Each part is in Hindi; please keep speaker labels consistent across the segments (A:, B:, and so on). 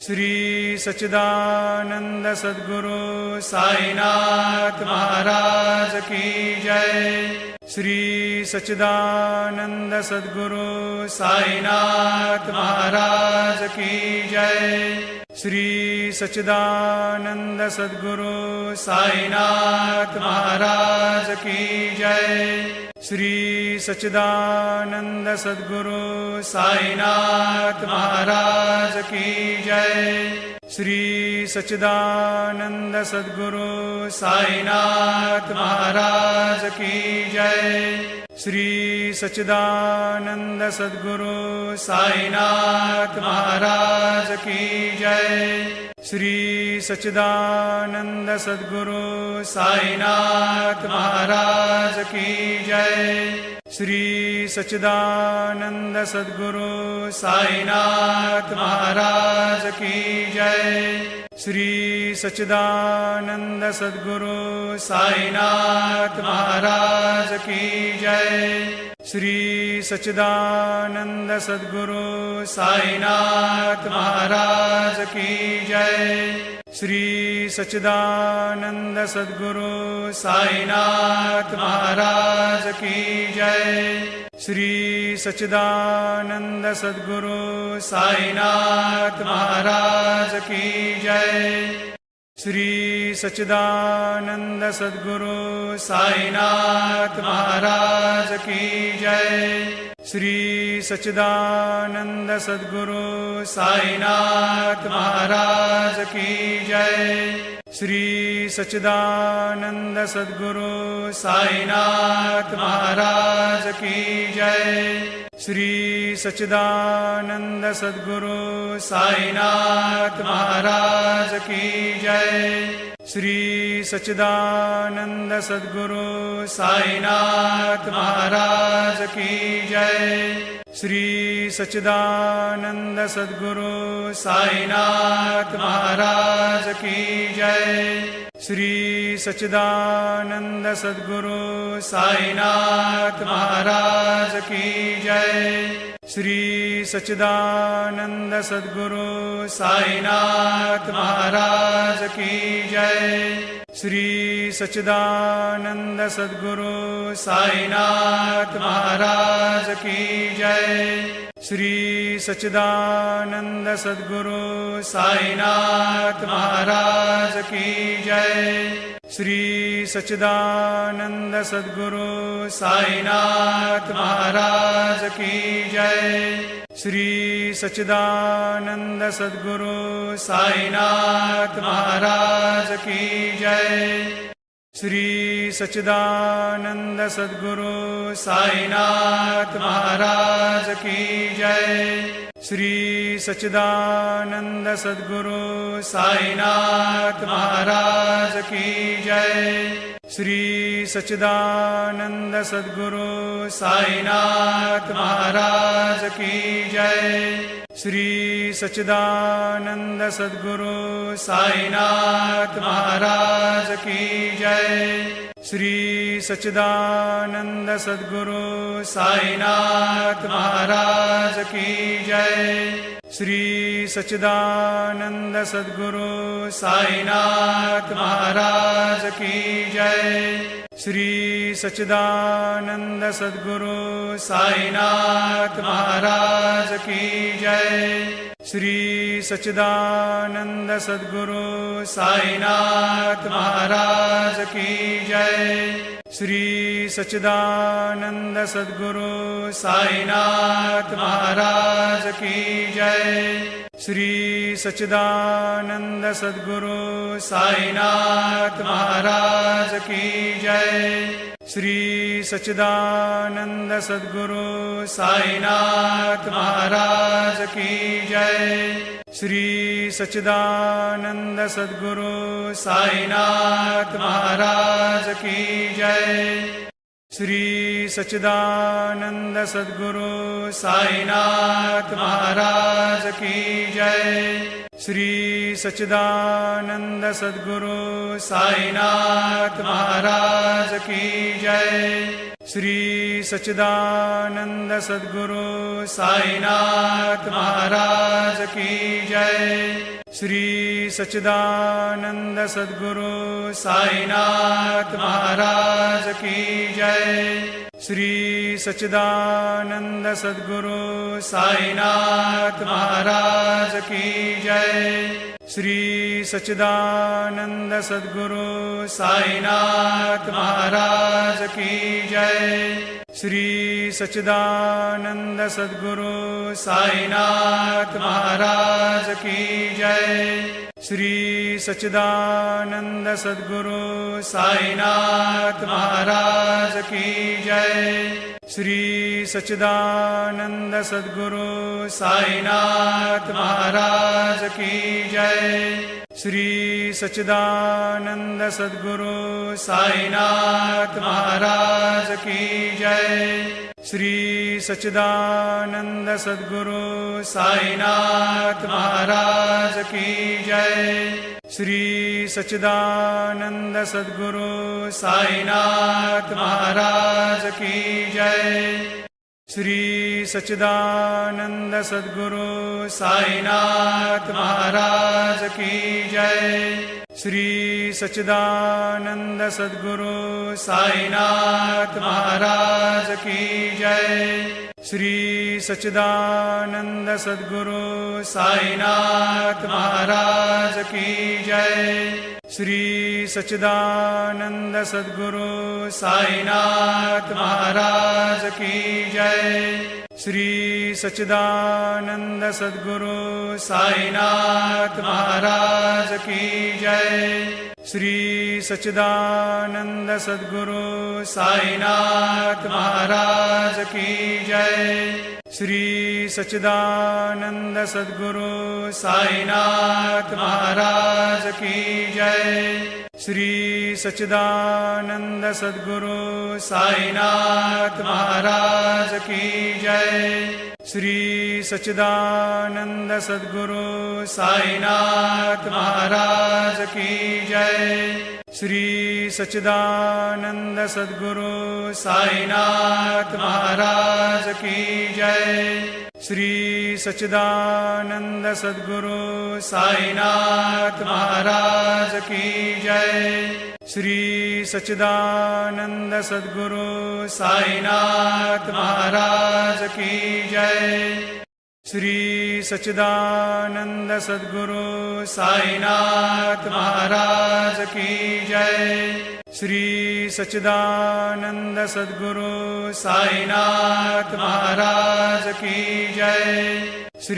A: श्री सच्चिदानंद सद्गुरु साईनाथ महाराज की जय। श्री सच्चिदानंद सद्गुरु साईनाथ महाराज की जय। श्री सच्चिदानंद सद्गुरु साईनाथ महाराज की जय। श्री सच्चिदानंद सद्गुरु साईनाथ महाराज की जय। श्री सच्चिदानंद सद्गुरु साईनाथ महाराज की जय। श्री सच्चिदानंद सद्गुरु साईनाथ महाराज की जय। श्री सच्चिदानंद सद्गुरु साईनाथ महाराज की जय। श्री सच्चिदानंद सद्गुरु साईनाथ महाराज की जय। श्री सच्चिदानंद सद्गुरु साईनाथ महाराज की जय। श्री सच्चिदानंद सद्गुरु साईनाथ महाराज की जय। श्री सच्चिदानंद सद्गुरु साईनाथ महाराज की जय। श्री सच्चिदानंद सद्गुरु साईनाथ महाराज की जय। श्री सच्चिदानंद सद्गुरु साईनाथ महाराज की जय। श्री सच्चिदानंद सद्गुरु साईनाथ महाराज की जय। श्री सच्चिदानंद सद्गुरु साईनाथ महाराज की जय। श्री सच्चिदानंद सद्गुरु साईनाथ महाराज की जय। श्री सच्चिदानंद सद्गुरु साईनाथ महाराज की जय। श्री सच्चिदानंद सद्गुरु साईनाथ महाराज की जय। श्री सच्चिदानंद सद्गुरु साईनाथ महाराज की जय। श्री सच्चिदानंद सद्गुरु साईनाथ महाराज की जय। श्री सच्चिदानंद सद्गुरु साईनाथ महाराज की जय। श्री सच्चिदानंद सद्गुरु साईनाथ महाराज की जय। श्री सच्चिदानंद सद्गुरु साईनाथ महाराज की जय। श्री सच्चिदानंद सद्गुरु साईनाथ महाराज की जय। श्री सच्चिदानंद सद्गुरु साईनाथ महाराज की जय। श्री सच्चिदानंद सद्गुरु साईनाथ महाराज की जय। श्री सच्चिदानंद सद्गुरु साईनाथ महाराज की जय। श्री सच्चिदानंद सद्गुरु साईनाथ महाराज की जय। श्री सच्चिदानंद सद्गुरु साईनाथ महाराज की जय। श्री सच्चिदानंद सद्गुरु साईनाथ महाराज की जय। श्री सच्चिदानंद सद्गुरु साईनाथ महाराज की जय। श्री सच्चिदानंद सद्गुरु साईनाथ महाराज की जय। श्री सच्चिदानंद सद्गुरु साईनाथ महाराज की जय। श्री सच्चिदानंद सद्गुरु साईनाथ महाराज की जय। श्री सच्चिदानंद सद्गुरु साईनाथ महाराज की जय। श्री सच्चिदानंद सद्गुरु साईनाथ महाराज की जय। श्री सच्चिदानंद सद्गुरु साईनाथ महाराज की जय। श्री सच्चिदानंद सद्गुरु साईनाथ महाराज की जय। श्री सच्चिदानंद सद्गुरु साईनाथ महाराज की जय। श्री सच्चिदानंद सद्गुरु साईनाथ महाराज की जय। श्री सच्चिदानंद सद्गुरु साईनाथ महाराज की जय। श्री सच्चिदानंद सद्गुरु साईनाथ महाराज की जय। श्री सच्चिदानंद सद्गुरु साईनाथ महाराज की जय। श्री सच्चिदानंद सद्गुरु साईनाथ महाराज की जय। श्री सच्चिदानंद सद्गुरु साईनाथ महाराज की जय। श्री सच्चिदानंद सद्गुरु साईनाथ महाराज की जय। श्री सच्चिदानंद सद्गुरु साईनाथ महाराज की जय। श्री सच्चिदानंद सद्गुरु साईनाथ महाराज की जय। श्री सच्चिदानंद सद्गुरु साईनाथ महाराज की जय। श्री सच्चिदानंद सद्गुरु साईनाथ महाराज की जय। श्री सच्चिदानंद सद्गुरु साईनाथ महाराज की जय। श्री सच्चिदानंद सद्गुरु साईनाथ महाराज की जय। श्री सच्चिदानंद सद्गुरु साईनाथ महाराज की जय। श्री सच्चिदानंद सद्गुरु साईनाथ महाराज की जय। श्री सच्चिदानंद सद्गुरु साईनाथ महाराज की जय। श्री सच्चिदानंद सद्गुरु साईनाथ महाराज की जय। श्री सच्चिदानंद सद्गुरु साईनाथ महाराज की जय। श्री सच्चिदानंद सद्गुरु साईनाथ महाराज की जय। श्री सच्चिदानंद सद्गुरु साईनाथ महाराज की जय। श्री सच्चिदानंद सद्गुरु साईनाथ महाराज की जय। श्री सच्चिदानंद सद्गुरु साईनाथ महाराज की जय। श्री सच्चिदानंद सद्गुरु साईनाथ महाराज की जय।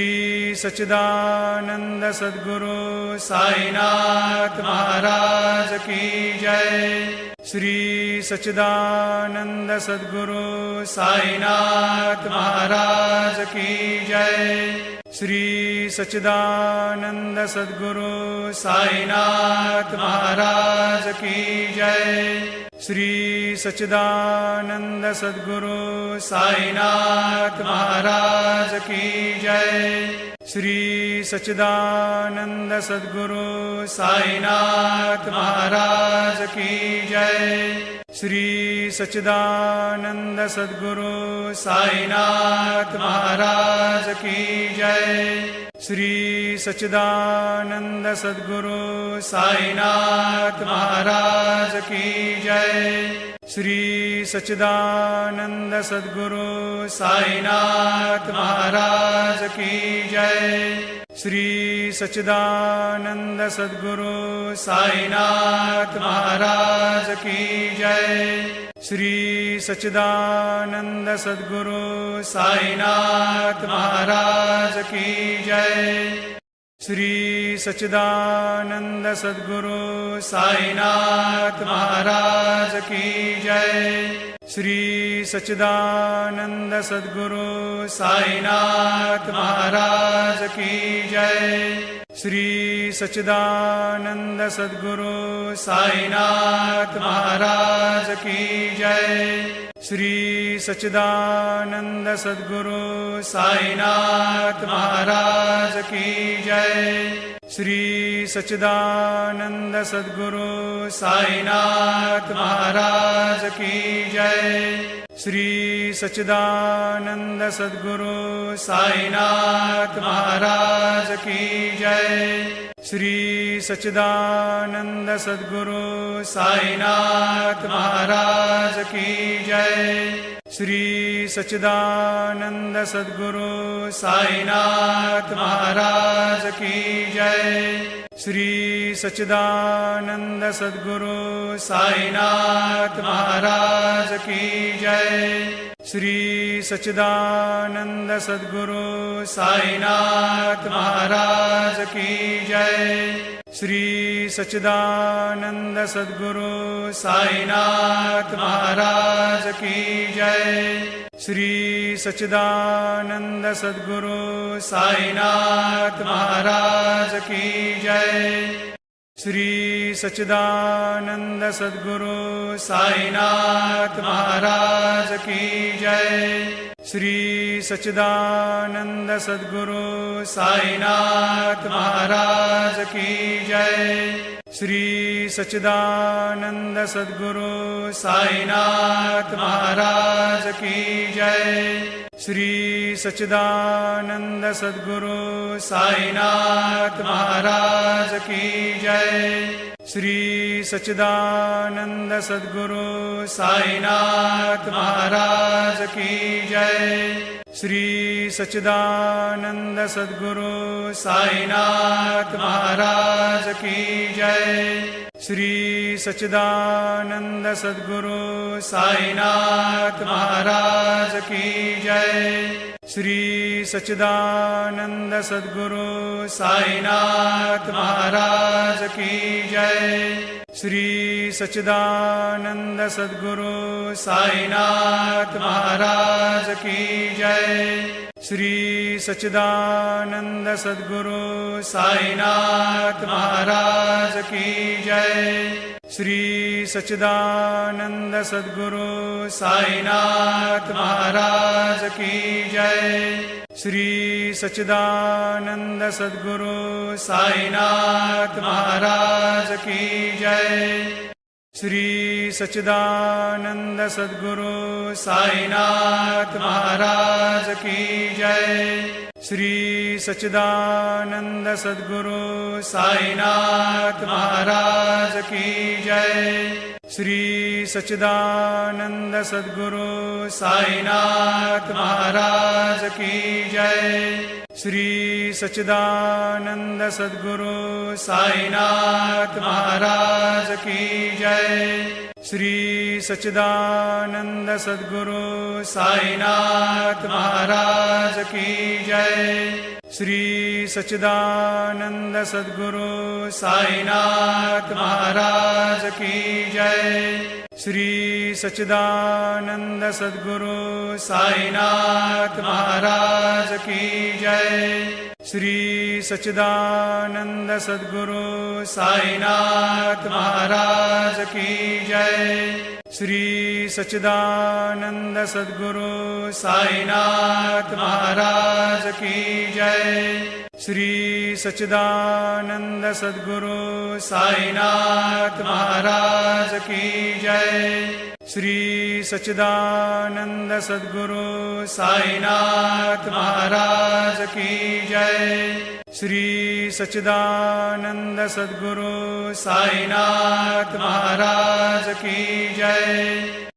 A: श्री सच्चिदानंद सद्गुरु साईनाथ महाराज की जय। श्री सच्चिदानंद सद्गुरु साईनाथ महाराज की जय। श्री सच्चिदानंद सद्गुरु साईनाथ महाराज की जय। श्री सच्चिदानंद सद्गुरु साईनाथ महाराज की जय। श्री सच्चिदानंद सद्गुरु साईनाथ महाराज की जय। श्री सच्चिदानंद सद्गुरु साईनाथ महाराज की जय। श्री सच्चिदानंद सद्गुरु साईनाथ महाराज की जय। श्री सच्चिदानंद सद्गुरु साईनाथ महाराज की जय। श्री सच्चिदानंद सद्गुरु साईनाथ महाराज की जय। श्री सच्चिदानंद सद्गुरु साईनाथ महाराज की जय। श्री सच्चिदानंद सद्गुरु साईनाथ महाराज की जय। श्री सच्चिदानंद सद्गुरु साईनाथ महाराज की जय। श्री सच्चिदानंद सद्गुरु साईनाथ महाराज की जय। श्री सच्चिदानंद सद्गुरु साईनाथ महाराज की जय। श्री सच्चिदानंद सद्गुरु साईनाथ महाराज की जय। श्री सच्चिदानंद सद्गुरु साईनाथ महाराज की जय। श्री सच्चिदानंद सद्गुरु साईनाथ महाराज की जय। श्री सच्चिदानंद सद्गुरु साईनाथ महाराज की जय। श्री सच्चिदानंद सद्गुरु साईनाथ महाराज की जय। श्री सच्चिदानंद सद्गुरु साईनाथ महाराज की जय। श्री सच्चिदानंद सद्गुरु साईनाथ महाराज की जय। श्री सच्चिदानंद सद्गुरु साईनाथ महाराज की जय। श्री सच्चिदानंद सद्गुरु साईनाथ महाराज की जय। श्री सच्चिदानंद सद्गुरु साईनाथ महाराज की जय। श्री सच्चिदानंद सद्गुरु साईनाथ महाराज की जय। श्री सच्चिदानंद सद्गुरु साईनाथ महाराज की जय। श्री सच्चिदानंद सद्गुरु साईनाथ महाराज की जय। श्री सच्चिदानंद सद्गुरु साईनाथ महाराज की जय। श्री सच्चिदानंद सद्गुरु साईनाथ महाराज की जय। श्री सच्चिदानंद सद्गुरु साईनाथ महाराज की जय। श्री सच्चिदानंद सद्गुरु साईनाथ महाराज की जय। श्री सच्चिदानंद सद्गुरु साईनाथ महाराज की जय। श्री सच्चिदानंद सद्गुरु साईनाथ महाराज की जय। श्री सच्चिदानंद सद्गुरु साईनाथ महाराज की जय। श्री सच्चिदानंद सद्गुरु साईनाथ महाराज की जय। श्री सच्चिदानंद सद्गुरु साईनाथ महाराज की जय। श्री सच्चिदानंद सद्गुरु साईनाथ महाराज की जय। श्री सच्चिदानंद सद्गुरु साईनाथ महाराज की जय। श्री सच्चिदानंद सद्गुरु साईनाथ महाराज की जय। श्री सच्चिदानंद सद्गुरु साईनाथ महाराज की जय। श्री सच्चिदानंद सद्गुरु साईनाथ महाराज की जय। श्री सच्चिदानंद सद्गुरु साईनाथ महाराज की जय। श्री सच्चिदानंद सद्गुरु साईनाथ महाराज की जय। श्री सच्चिदानंद सद्गुरु साईनाथ महाराज की जय। श्री सच्चिदानंद सद्गुरु साईनाथ महाराज की जय। श्री सच्चिदानंद सद्गुरु साईनाथ महाराज की जय।